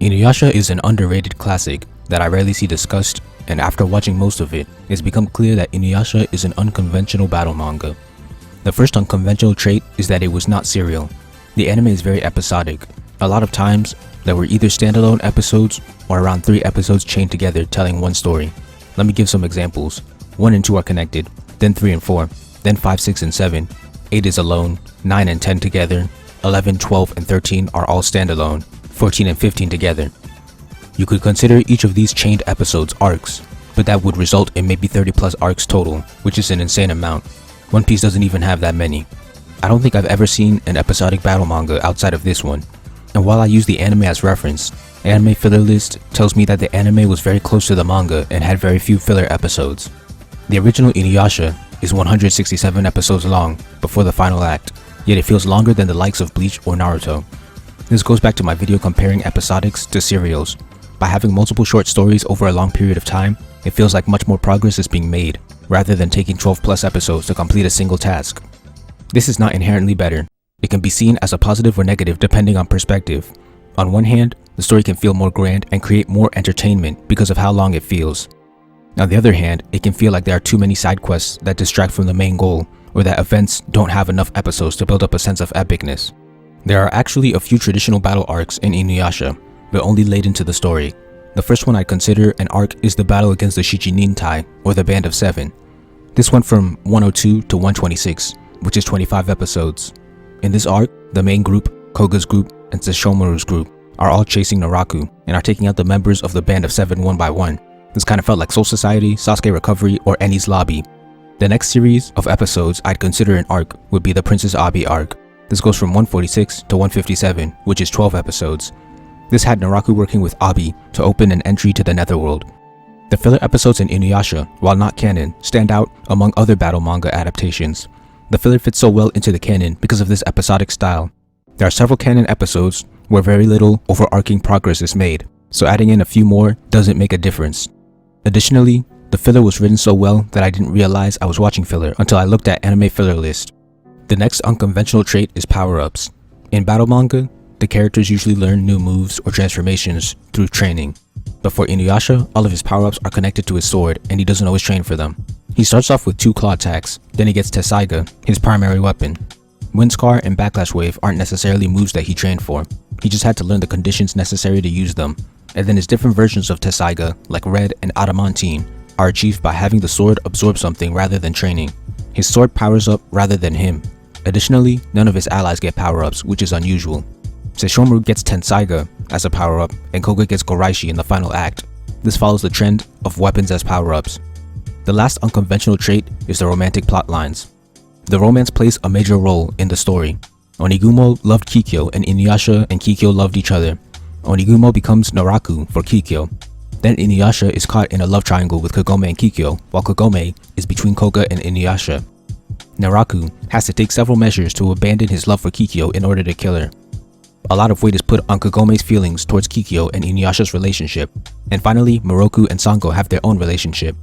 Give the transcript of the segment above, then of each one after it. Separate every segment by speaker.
Speaker 1: InuYasha is an underrated classic that I rarely see discussed, and after watching most of it, it's become clear that InuYasha is an unconventional battle manga. The first unconventional trait is that it was not serial. The anime is very episodic. A lot of times, there were either standalone episodes or around 3 episodes chained together telling one story. Let me give some examples. 1 and 2 are connected, then 3 and 4, then 5, 6, and 7. 8 is alone, 9 and 10 together, 11, 12, and 13 are all standalone, 14 and 15 together. You could consider each of these chained episodes arcs, but that would result in maybe 30 plus arcs total, which is an insane amount. One Piece doesn't even have that many. I don't think I've ever seen an episodic battle manga outside of this one. And while I use the anime as reference, Anime Filler List tells me that the anime was very close to the manga and had very few filler episodes. The original InuYasha is 167 episodes long before the final act, yet it feels longer than the likes of Bleach or Naruto. This goes back to my video comparing episodics to serials. By having multiple short stories over a long period of time, it feels like much more progress is being made, rather than taking 12 plus episodes to complete a single task. This is not inherently better. It can be seen as a positive or negative depending on perspective. On one hand, the story can feel more grand and create more entertainment because of how long it feels. On the other hand, it can feel like there are too many side quests that distract from the main goal, or that events don't have enough episodes to build up a sense of epicness. There are actually a few traditional battle arcs in InuYasha, but only late into the story. The first one I'd consider an arc is the battle against the Shichinintai, or the Band of 7. This went from 102 to 126, which is 25 episodes. In this arc, the main group, Koga's group, and Sesshomaru's group are all chasing Naraku and are taking out the members of the Band of 7 one by one. This kind of felt like Soul Society, Sasuke Recovery, or Eni's Lobby. The next series of episodes I'd consider an arc would be the Princess Abi arc. This goes from 146 to 157, which is 12 episodes. This had Naraku working with Abi to open an entry to the Netherworld. The filler episodes in InuYasha, while not canon, stand out among other battle manga adaptations. The filler fits so well into the canon because of this episodic style. There are several canon episodes where very little overarching progress is made, so adding in a few more doesn't make a difference. Additionally, the filler was written so well that I didn't realize I was watching filler until I looked at Anime Filler List. The next unconventional trait is power-ups. In battle manga, the characters usually learn new moves or transformations through training. But for InuYasha, all of his power-ups are connected to his sword and he doesn't always train for them. He starts off with 2 claw attacks, then he gets Tessaiga, his primary weapon. Wind Scar and Backlash Wave aren't necessarily moves that he trained for. He just had to learn the conditions necessary to use them. And then his different versions of Tessaiga, like Red and Adamantine, are achieved by having the sword absorb something rather than training. His sword powers up rather than him. Additionally, none of his allies get power-ups, which is unusual. Sesshomaru gets Tensaiga as a power-up, and Koga gets Goraishi in the final act. This follows the trend of weapons as power-ups. The last unconventional trait is the romantic plot lines. The romance plays a major role in the story. Onigumo loved Kikyo, and InuYasha and Kikyo loved each other. Onigumo becomes Naraku for Kikyo. Then InuYasha is caught in a love triangle with Kagome and Kikyo, while Kagome is between Koga and InuYasha. Naraku has to take several measures to abandon his love for Kikyo in order to kill her. A lot of weight is put on Kagome's feelings towards Kikyo and InuYasha's relationship. And finally, Moroku and Sango have their own relationship.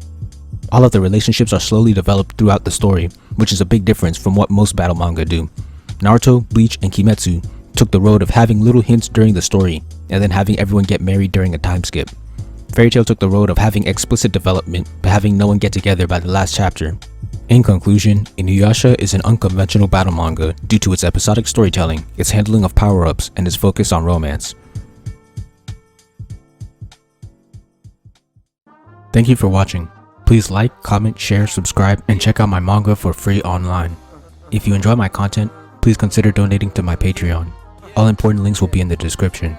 Speaker 1: All of the relationships are slowly developed throughout the story, which is a big difference from what most battle manga do. Naruto, Bleach, and Kimetsu took the road of having little hints during the story, and then having everyone get married during a time skip. Fairy Tail took the road of having explicit development, but having no one get together by the last chapter. In conclusion, InuYasha is an unconventional battle manga due to its episodic storytelling, its handling of power-ups, and its focus on romance. Thank you for watching. Please like, comment, share, subscribe, and check out my manga for free online. If you enjoy my content, please consider donating to my Patreon. All important links will be in the description.